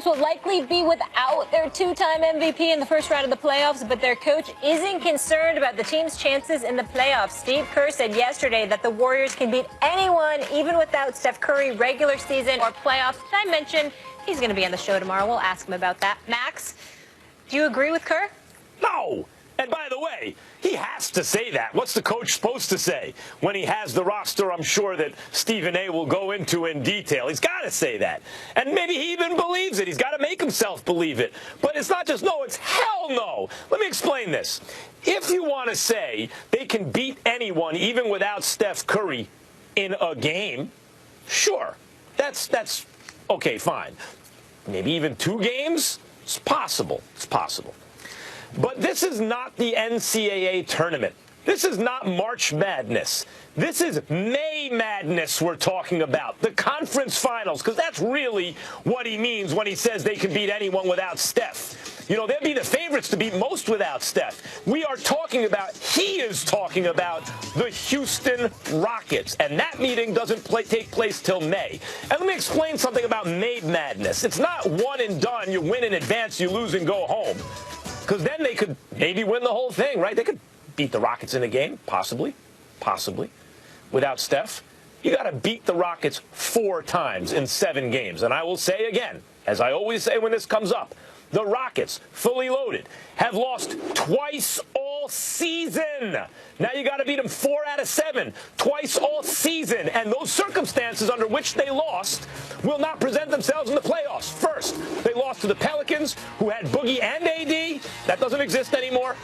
Warriors will likely be without their two-time MVP in the first round of the playoffs, but their coach isn't concerned about the team's chances in the playoffs. Steve Kerr said yesterday that the Warriors can beat anyone, even without Steph Curry, regular season or playoffs. Did I mention he's going to be on the show tomorrow? We'll ask him about that. Max, do you agree with Kerr? No. And by the way, he has to say that. What's the coach supposed to say? When he has the roster, I'm sure that Stephen A. will go into in detail. He's got to say that. And maybe he even believes it. He's got to make himself believe it. But it's not just no, it's hell no. Let me explain this. If you want to say they can beat anyone, even without Steph Curry, in a game, sure. That's okay, fine. Maybe even 2 games? It's possible. It's possible. But this is not the NCAA tournament. This is not March Madness. This is May Madness we're talking about, the conference finals, because that's really what he means when he says they can beat anyone without Steph. You know, they'll be the favorites to beat most without Steph. He is talking about the Houston Rockets, and that meeting doesn't take place till May. And let me explain something about May Madness. It's not one and done. You win in advance, you lose and go home. Because then they could maybe win the whole thing, right? They could beat the Rockets in a game, possibly, without Steph. You got to beat the Rockets 4 times in 7 games. And I will say again, as I always say when this comes up, the Rockets, fully loaded, have lost twice all season. Now you got to beat them 4 out of 7, twice all season. And those circumstances under which they lost will not present themselves in the playoffs. First, they lost to the Pelicans, who had Boogie and AD. That doesn't exist anymore.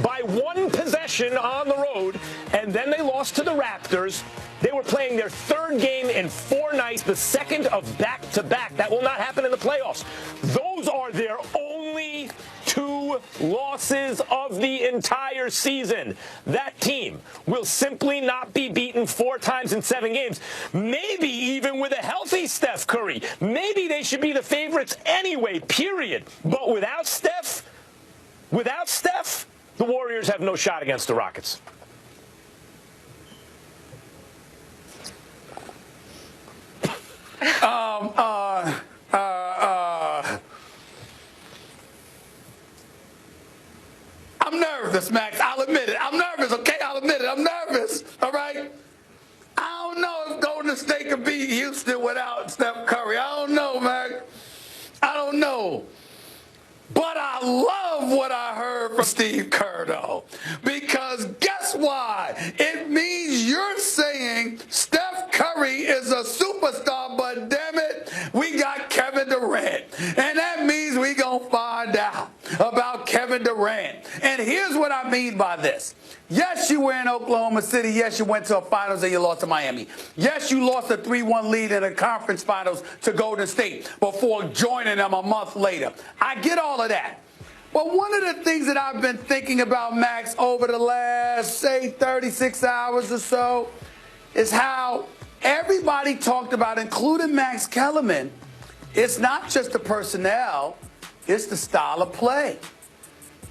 By 1 possession on the road, and then they lost to the Raptors. They were playing their 3rd game in 4 nights, the 2nd of back-to-back. That will not happen in the playoffs. Those are their only 2 losses of the entire season. That team will simply not be beaten 4 times in 7 games, maybe even with a healthy Steph Curry. Maybe they should be the favorites anyway, period. But without Steph, the Warriors have no shot against the Rockets. I'm nervous, Max. I'll admit it. I'm nervous, okay? I'll admit it. I'm nervous, all right? I don't know if Golden State can beat Houston without Steph Curry. I don't know, Max. I don't know. But I love what I heard from Steve Kerr, though, because guess why? It means you're saying Steph Curry is a superstar, but damn it, we got Kevin Durant. And that means we gonna find out about Kevin Durant. And here's what I mean by this. Yes, you were in Oklahoma City. Yes, you went to a finals and you lost to Miami. Yes, you lost a 3-1 lead in the conference finals to Golden State before joining them a month later. I get all of that. But one of the things that I've been thinking about, Max, over the last, say, 36 hours or so, is how everybody talked about, including Max Kellerman, it's not just the personnel, it's the style of play.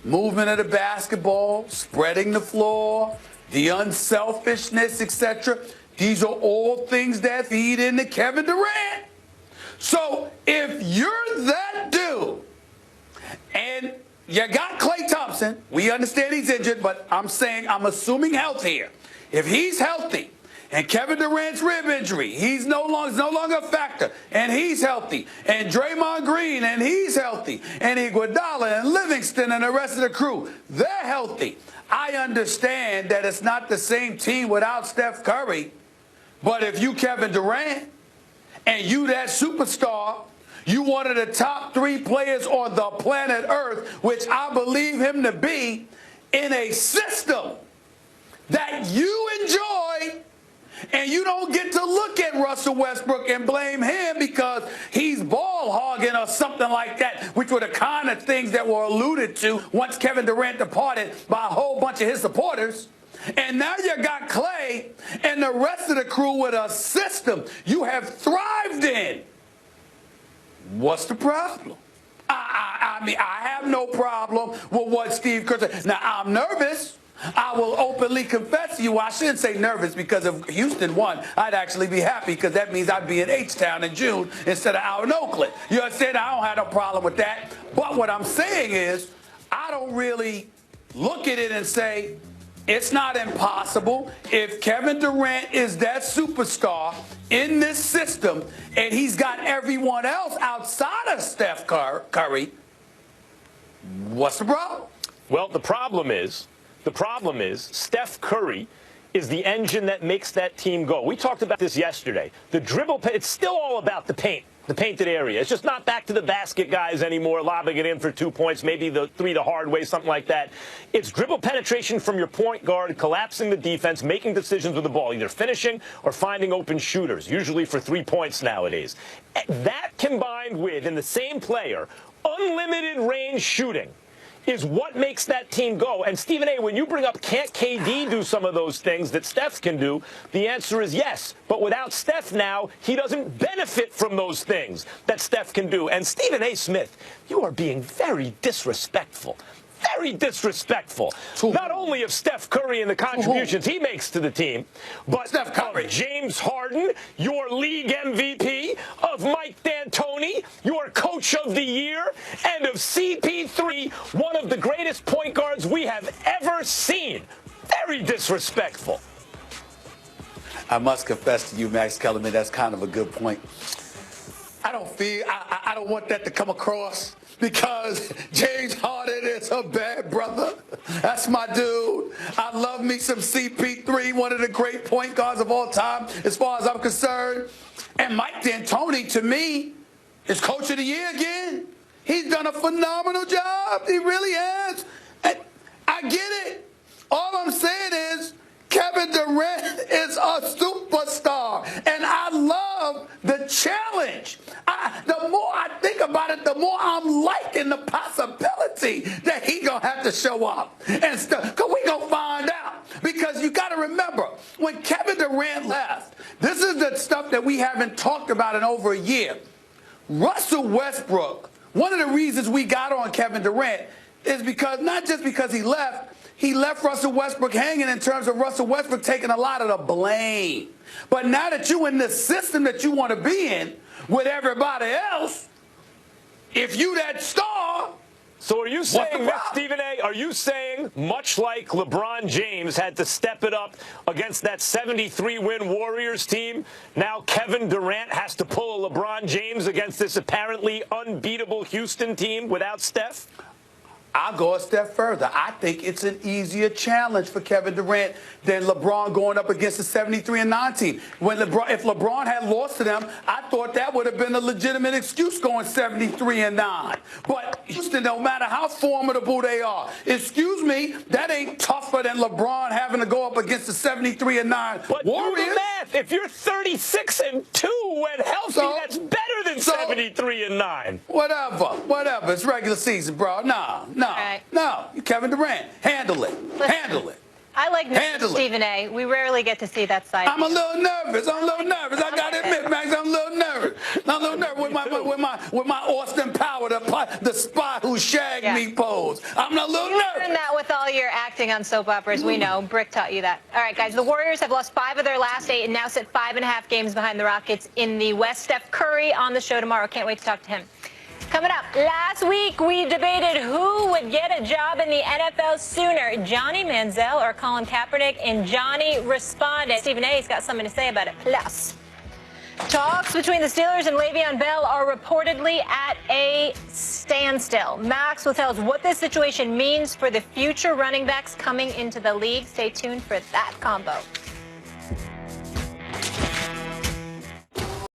Movement of the basketball, spreading the floor, the unselfishness, etc. These are all things that feed into Kevin Durant. So if you're that dude and you got Klay Thompson, we understand he's injured, but I'm assuming health here. If he's healthy, and Kevin Durant's rib injury, he's no longer a factor, and he's healthy. And Draymond Green, and he's healthy. And Iguodala and Livingston and the rest of the crew, they're healthy. I understand that it's not the same team without Steph Curry. But if you Kevin Durant, and you that superstar, you one of the top 3 players on the planet Earth, which I believe him to be, in a system that you enjoy, and you don't get to look at Russell Westbrook and blame him because he's ball hogging or something like that, which were the kind of things that were alluded to once Kevin Durant departed by a whole bunch of his supporters. And now you got Klay and the rest of the crew with a system you have thrived in. What's the problem? I mean, I have no problem with what Steve Kerr said. Now, I'm nervous. I will openly confess to you, I shouldn't say nervous, because if Houston won, I'd actually be happy, because that means I'd be in H-Town in June instead of out in Oakland. You understand? I don't have no problem with that. But what I'm saying is, I don't really look at it and say, it's not impossible. If Kevin Durant is that superstar in this system and he's got everyone else outside of Steph Curry, what's the problem? Well, the problem is Steph Curry is the engine that makes that team go. We talked about this yesterday. The dribble, it's still all about the paint. The painted area. It's just not back to the basket guys anymore, lobbing it in for 2 points, maybe the 3 the hard way, something like that. It's dribble penetration from your point guard, collapsing the defense, making decisions with the ball, either finishing or finding open shooters, usually for 3 points nowadays. That combined with, in the same player, unlimited range shooting is what makes that team go. And Stephen A., when you bring up, can't KD do some of those things that Steph can do, the answer is yes. But without Steph now, he doesn't benefit from those things that Steph can do. And Stephen A. Smith, you are being very disrespectful. Very disrespectful. Not only of Steph Curry and the contributions he makes to the team, but Steph Curry, of James Harden, your league MVP, of Mike D'Antoni, your coach of the year, and of CP3, one of the greatest point guards we have ever seen. Very disrespectful. I must confess to you, Max Kellerman, that's kind of a good point. I don't want that to come across, because James Harden is a bad brother. That's my dude. I love me some CP3, one of the great point guards of all time, as far as I'm concerned. And Mike D'Antoni, to me, is coach of the year again. He's done a phenomenal job. He really has. And I get it. All I'm saying is, Kevin Durant is a superstar, and I love the challenge. The more I think about it, the more I'm liking the possibility that he gonna have to show up and stuff. Cause we gonna find out. Because you gotta remember, when Kevin Durant left, this is the stuff that we haven't talked about in over a year. Russell Westbrook, one of the reasons we got on Kevin Durant is because, not just because he left Russell Westbrook hanging in terms of Russell Westbrook taking a lot of the blame. But now that you're in the system that you want to be in with everybody else, if you that star, so are you saying, Stephen A., are you saying, much like LeBron James had to step it up against that 73-win Warriors team, now Kevin Durant has to pull a LeBron James against this apparently unbeatable Houston team without Steph? I'll go a step further. I think it's an easier challenge for Kevin Durant than LeBron going up against the 73-9 team. If LeBron had lost to them, I thought that would have been a legitimate excuse going 73-9. But Houston, no matter how formidable they are, excuse me, that ain't tougher than LeBron having to go up against the 73-9 but Warriors. Do the math. If you're 36-2 when healthy, that's better than 73-9. Whatever. It's regular season, bro. No, Kevin Durant, handle it. Handle it. I like Stephen A. We rarely get to see that side. I'm a little nervous. I gotta admit, Max, I'm a little nervous. with my Austin Power, the spy who shagged me pose. I'm a little nervous. You learned that with all your acting on soap operas. We know. Brick taught you that. All right, guys. The Warriors have lost 5 of their last 8 and now sit 5.5 games behind the Rockets in the West. Steph Curry on the show tomorrow. Can't wait to talk to him. Coming up, last week we debated who would get a job in the NFL sooner, Johnny Manziel or Colin Kaepernick, and Johnny responded. Stephen A.'s got something to say about it. Plus, talks between the Steelers and Le'Veon Bell are reportedly at a standstill. Max will tell us what this situation means for the future running backs coming into the league. Stay tuned for that combo.